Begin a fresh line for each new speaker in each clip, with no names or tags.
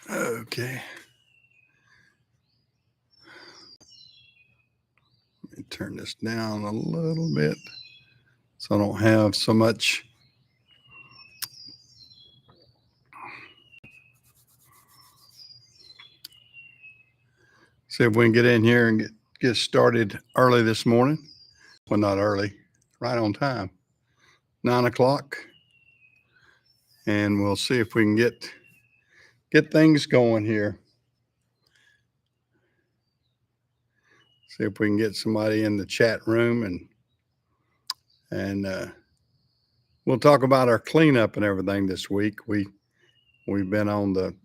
Okay. Let me turn this down a little bit so I don't have so much. See if we can get in here and get started early this morning. Well, not early, right on time, 9 o'clock. And we'll see if we can get things going here. See if we can get somebody in the chat room and we'll talk about our cleanup and everything this week. We've been on the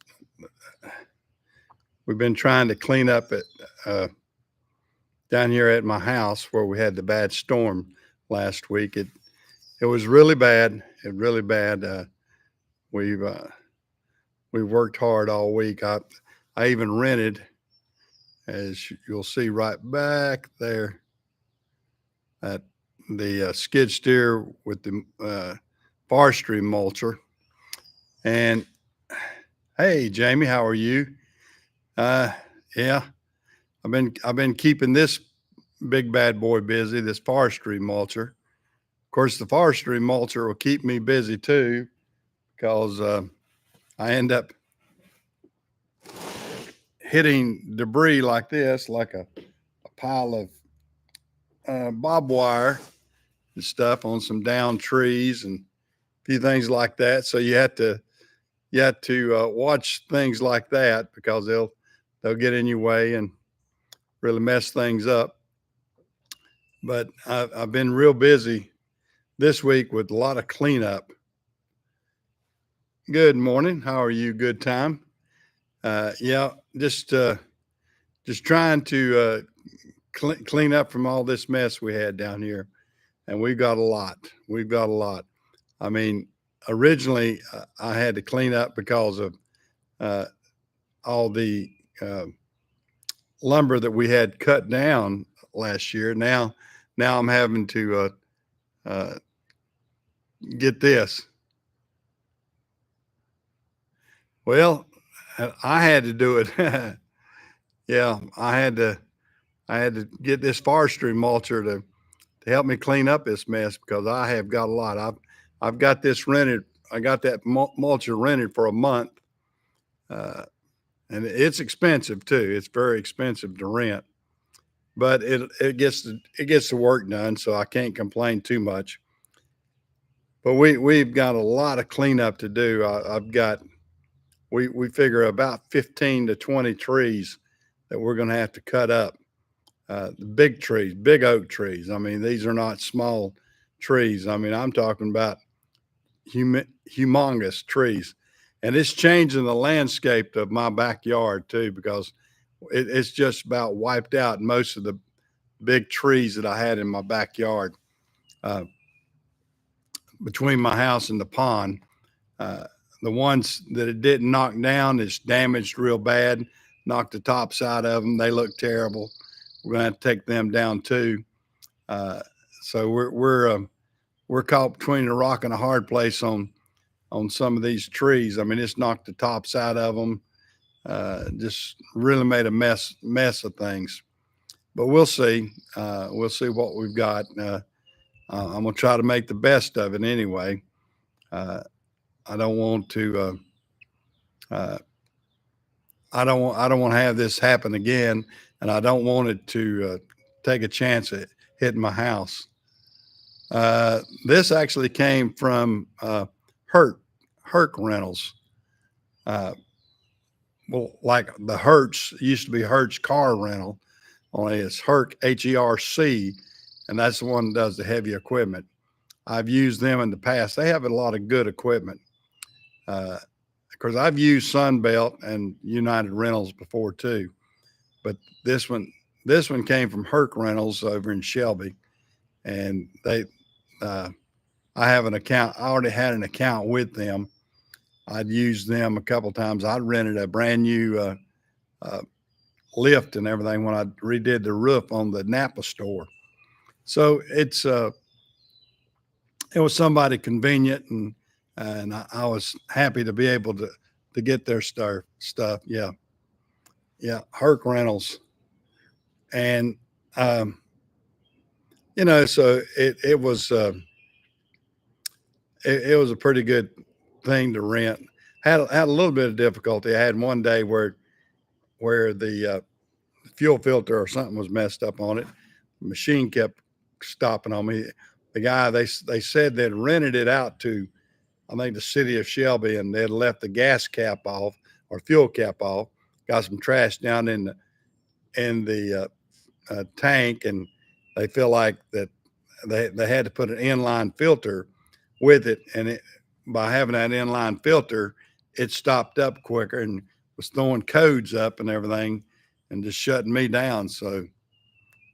we've been trying to clean up at down here at my house where we had the bad storm last week. It was really bad. It really bad. We've we worked hard all week. I even rented, as you'll see right back there, at the skid steer with the forestry mulcher. And hey, Jamie, how are you? Yeah, I've been keeping this big bad boy busy. This forestry mulcher. Of course, the forestry mulcher will keep me busy too, because I end up hitting debris like this, like a pile of barbed wire and stuff on some down trees and a few things like that. So you have to watch things like that because they'll get in your way and really mess things up. But I've been real busy this week with a lot of cleanup. Good morning. How are you? Good time. Yeah, just trying to clean up from all this mess we had down here, and we've got a lot. We've got a lot. I mean, originally I had to clean up because of uh, all the uh, lumber that we had cut down last year. Now I'm having to uh, get this. Well, I had to do it. Yeah, I had to get this forestry mulcher to help me clean up this mess because I have got a lot. I've got this rented. I got that mulcher rented for a month, uh, and it's expensive too. It's very expensive to rent, but it gets the work done, so I can't complain too much. But we've got a lot of cleanup to do. I've got we figure about 15 to 20 trees that we're going to have to cut up. The big trees, big oak trees. I mean, these are not small trees. I mean, I'm talking about humongous trees, and it's changing the landscape of my backyard too because it's just about wiped out most of the big trees that I had in my backyard uh, between my house and the pond. Uh, the ones that it didn't knock down is damaged real bad. Knocked the top side of them. They look terrible. We're gonna have to take them down too. Uh, so we're caught between a rock and a hard place on some of these trees. I mean, it's knocked the tops out of them. Just really made a mess of things. But we'll see. We'll see what we've got. I'm gonna try to make the best of it anyway. Uh, I don't want to. Uh, I don't want to have this happen again, and I don't want it to take a chance at hitting my house. This actually came from Herc Rentals. Uh, well, like the Hertz used to be Hertz Car Rental, only it's Herc HERC, and that's the one that does the heavy equipment. I've used them in the past. They have a lot of good equipment. Of course, I've used Sunbelt and United Rentals before too, but this one this one came from Herc Rentals over in Shelby, and they uh, I have an account. I already had an account with them. I'd used them a couple times. I rented a brand new uh, lift and everything when I redid the roof on the Napa store. So it was somebody convenient, and I was happy to be able to get their stuff. Yeah, yeah, Herc Rentals, and um, so it was a pretty good thing to rent. Had a little bit of difficulty. I had one day where the fuel filter or something was messed up on it. The machine kept stopping on me. The guy they said they'd rented it out to, I think, the city of Shelby, and they'd left the gas cap off or fuel cap off. Got some trash down in the tank, and they feel like that they had to put an inline filter with it, and by having that inline filter, it stopped up quicker and was throwing codes up and everything, and just shutting me down. So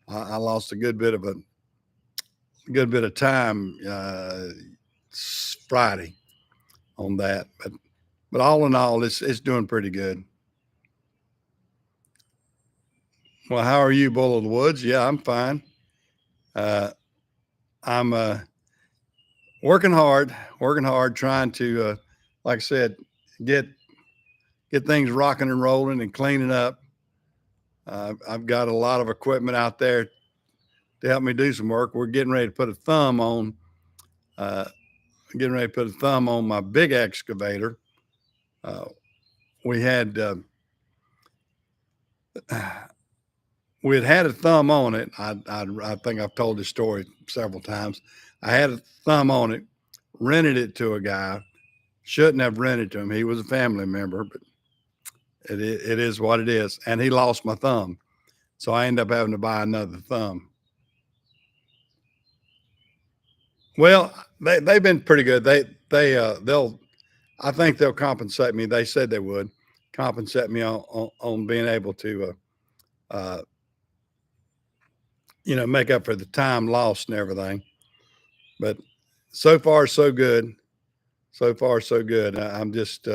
I lost a good bit of time Friday on that, but all in all, it's doing pretty good. Well, how are you, Bull of the Woods? Yeah, I'm fine. Uh, I'm working hard, trying to, like I said, get things rocking and rolling and cleaning up. I've got a lot of equipment out there to help me do some work. We're getting ready to put a thumb on, uh, my big excavator. Uh, we had we had a thumb on it. I think I've told this story several times. I had a thumb on it, rented it to a guy. Shouldn't have rented to him. He was a family member, but it is what it is. And he lost my thumb, so I ended up having to buy another thumb. Well, they've been pretty good. They'll I think they'll compensate me. They said they would compensate me on being able to uh, make up for the time lost and everything. But so far, so good. So far, so good. I'm just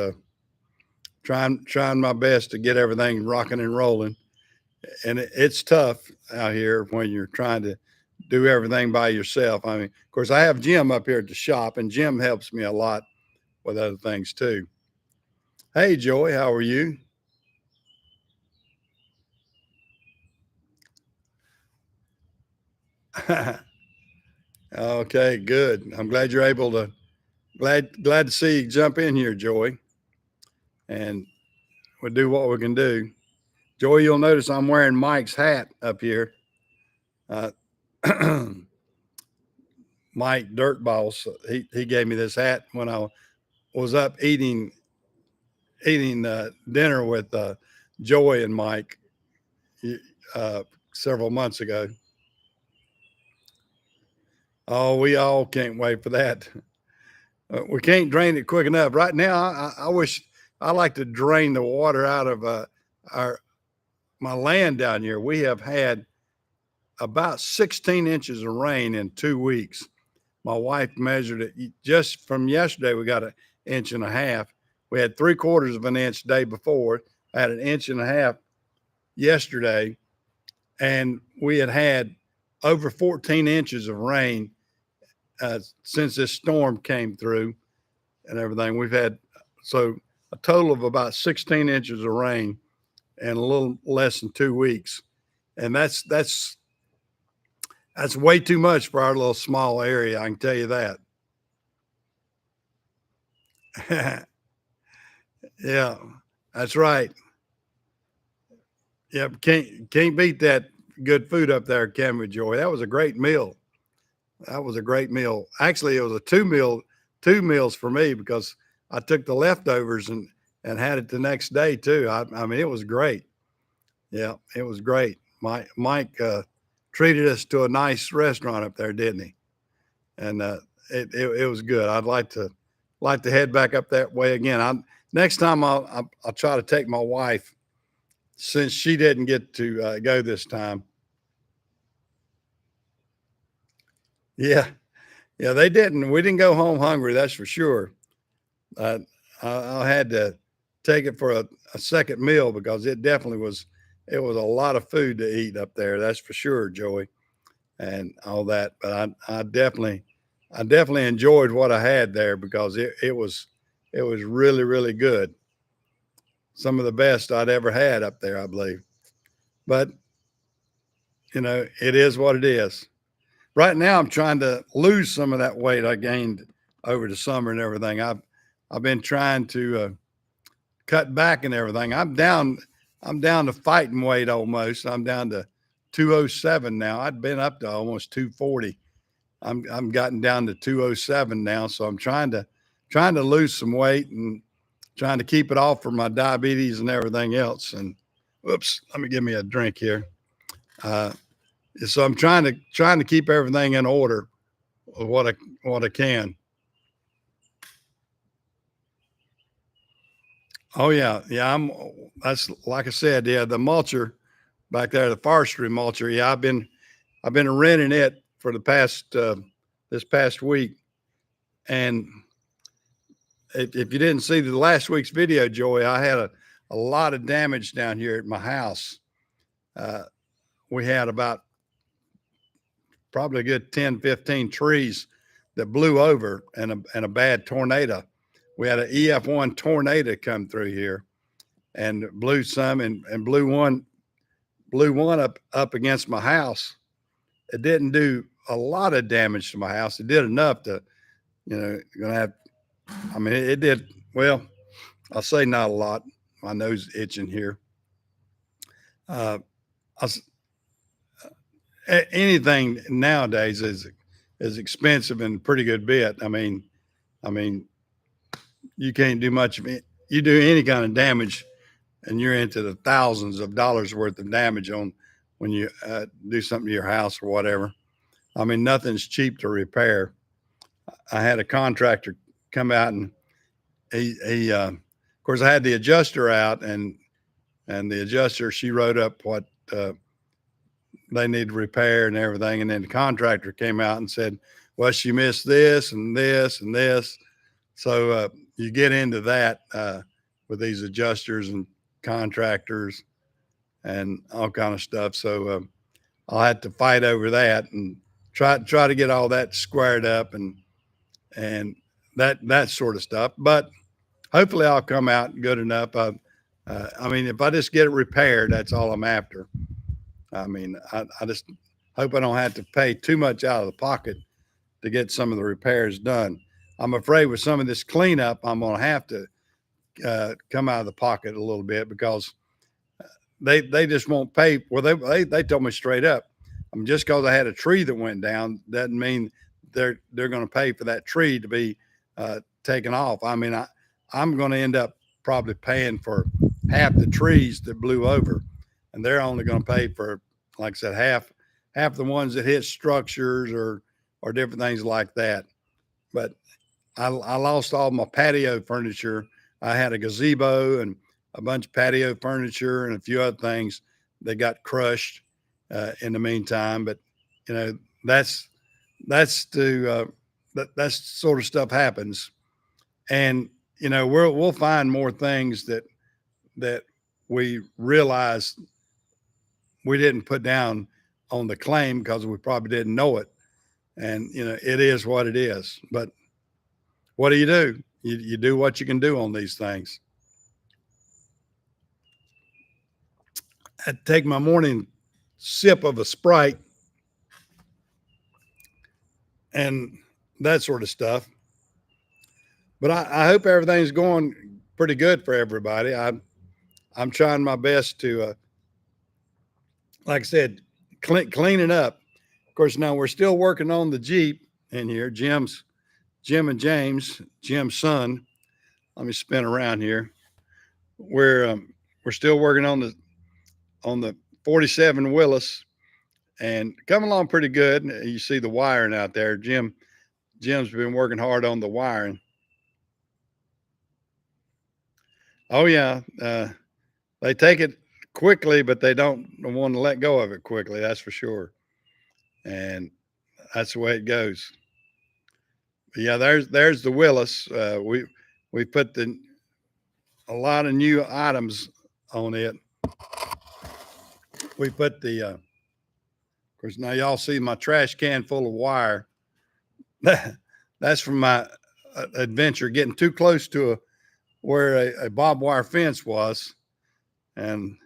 trying my best to get everything rocking and rolling. And it's tough out here when you're trying to do everything by yourself. I mean, of course, I have Jim up here at the shop, and Jim helps me a lot with other things too. Hey, Joey, how are you? Okay, good. I'm glad you're able to. Glad to see you jump in here, Joey, and we'll do what we can do. Joey, you'll notice I'm wearing Mike's hat up here. Uh, Mike Dirtballs, he gave me this hat when I was up eating dinner with Joey and Mike several months ago. Oh, we all can't wait for that. We can't drain it quick enough. Right now, I wish I like to drain the water out of our my land down here. We have had about 16 inches of rain in 2 weeks. My wife measured it just from yesterday. We got an inch and a half. We had 3/4 of an inch the day before. I had an inch and a half yesterday, and we had over 14 inches of rain since this storm came through and everything. We've had a total of about 16 inches of rain in a little less than 2 weeks, and that's way too much for our little small area. I can tell you that. Yeah, that's right. Yep, can't beat that good food up there, can we, Joy? That was a great meal. That was a great meal. Actually, it was a two meals for me because I took the leftovers and had it the next day too. I mean, it was great. Yeah, it was great. Mike treated us to a nice restaurant up there, didn't he? And it was good. I'd like to head back up that way again. Next time I'll try to take my wife since she didn't get to go this time. Yeah, yeah, they didn't. We didn't go home hungry, that's for sure. Uh, I had to take it for a second meal because it definitely was. It was a lot of food to eat up there, that's for sure, Joey, and all that. But I definitely enjoyed what I had there because it was really really good. some of the best I'd ever had up there, I believe. But you know, it is what it is. Right now, I'm trying to lose some of that weight I gained over the summer and everything. I've been trying to cut back and everything. I'm down. I'm down to fighting weight almost. I'm down to 207 now. I'd been up to almost 240. I'm gotten down to 207 now. So I'm trying to lose some weight and trying to keep it off for my diabetes and everything else. And whoops, let me give me a drink here. So I'm trying to keep everything in order of what I can. Oh yeah, yeah. That's like I said. Yeah, the mulcher back there, the forestry mulcher. Yeah, I've been renting it for the past this past week, and if you didn't see the last week's video, Joey, I had a lot of damage down here at my house. We had about probably a good 10, 15 trees that blew over and a bad tornado. We had an EF1 tornado come through here and blew some and blew one up against my house. It didn't do a lot of damage to my house. It did enough to, you know, gonna have, I mean, it did, well, I'll say not a lot. My nose itching here. Anything nowadays is expensive and a pretty good bit. I mean, you can't do much of it. You do any kind of damage, and you're into the thousands of dollars worth of damage on when you do something to your house or whatever. I mean, nothing's cheap to repair. I had a contractor come out and he of course, I had the adjuster out and the adjuster, she wrote up what they need to repair and everything. And then the contractor came out and said, well, she missed this and this and this. So you get into that with these adjusters and contractors and all kind of stuff. So I'll have to fight over that and try to get all that squared up and that sort of stuff. But hopefully I'll come out good enough. I mean, if I just get it repaired, that's all I'm after. I mean, I just hope I don't have to pay too much out of the pocket to get some of the repairs done. I'm afraid with some of this cleanup, I'm going to have to come out of the pocket a little bit because they just won't pay. Well, they told me straight up. I mean, just because I had a tree that went down doesn't mean they're going to pay for that tree to be taken off. I mean, I'm going to end up probably paying for half the trees that blew over, and they're only going to pay for, like I said, half the ones that hit structures or different things like that. But I lost all my patio furniture. I had a gazebo and a bunch of patio furniture and a few other things that got crushed in the meantime. But you know, that's that sort of stuff happens, and you know, we'll find more things that we realize we didn't put down on the claim because we probably didn't know it. And you know, it is what it is. But what do? You do what you can do on these things. I take my morning sip of a Sprite and that sort of stuff. But I hope everything's going pretty good for everybody. I'm trying my best to, like I said, clean it up. Of course, now we're still working on the Jeep in here. Jim and James, Jim's son. Let me spin around here. We're still working on the 47 Willis and coming along pretty good. You see the wiring out there. Jim's been working hard on the wiring. Oh yeah, they take it quickly, but they don't want to let go of it quickly. That's for sure, and that's the way it goes. But yeah, there's the Willis. We put a lot of new items on it. We put of course, now y'all see my trash can full of wire. That's from my adventure getting too close to where a barbed wire fence was, and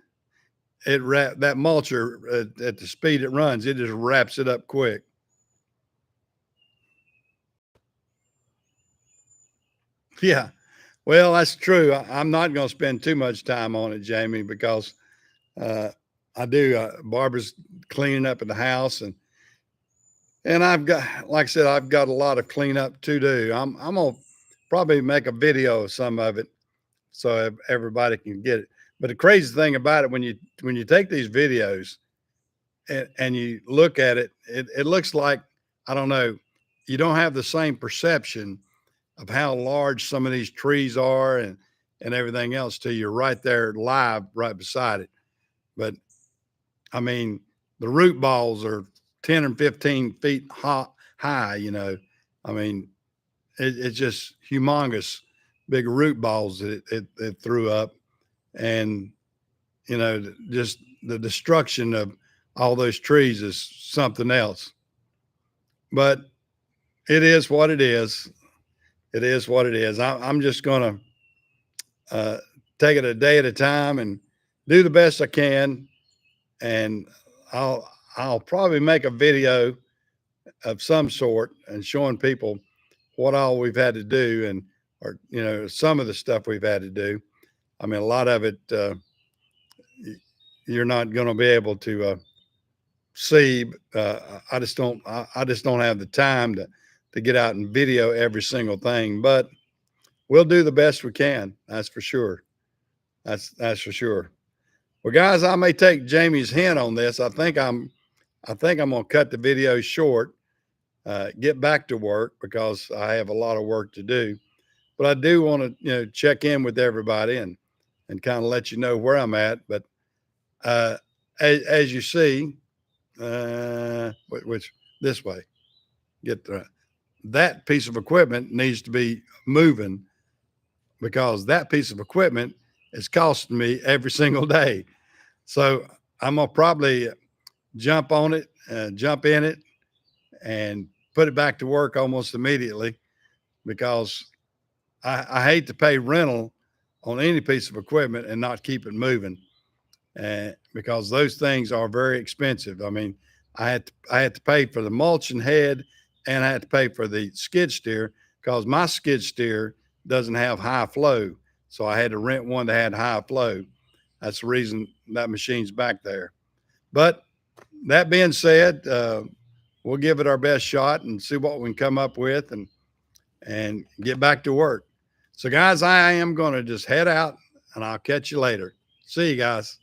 that mulcher at the speed it runs, it just wraps it up quick. Yeah, well, that's true. I'm not going to spend too much time on it, Jamie, because uh, I do. Barbara's cleaning up in the house, and I've got, like I said, I've got a lot of cleanup to do. I'm gonna probably make a video of some of it so everybody can get it. But the crazy thing about it, when you take these videos and you look at it, it looks like, I don't know, you don't have the same perception of how large some of these trees are and everything else till you're right there live right beside it. But I mean, the root balls are 10 and 15 feet high, you know. I mean, it's just humongous big root balls that it threw up. And, you know, just the destruction of all those trees is something else. But it is what it is. It is what it is. I'm just going to take it a day at a time and do the best I can. And I'll probably make a video of some sort and showing people what all we've had to do, and or you know, some of the stuff we've had to do. I mean, a lot of it you're not going to be able to see. I just don't. I just don't have the time to get out and video every single thing. But we'll do the best we can. That's for sure. That's for sure. Well, guys, I may take Jamie's hint on this. I think I'm gonna cut the video short, get back to work because I have a lot of work to do. But I do want to, you know, check in with everybody and kind of let you know where I'm at. But as you see, which this way, that piece of equipment needs to be moving because that piece of equipment is costing me every single day. So I'm gonna probably jump on it, jump in it, and put it back to work almost immediately because I hate to pay rental on any piece of equipment and not keep it moving, because those things are very expensive. I mean, I had to pay for the mulching head and I had to pay for the skid steer because my skid steer doesn't have high flow. So I had to rent one that had high flow. That's the reason that machine's back there. But that being said, we'll give it our best shot and see what we can come up with and get back to work. So guys, I am going to just head out and I'll catch you later. See you guys.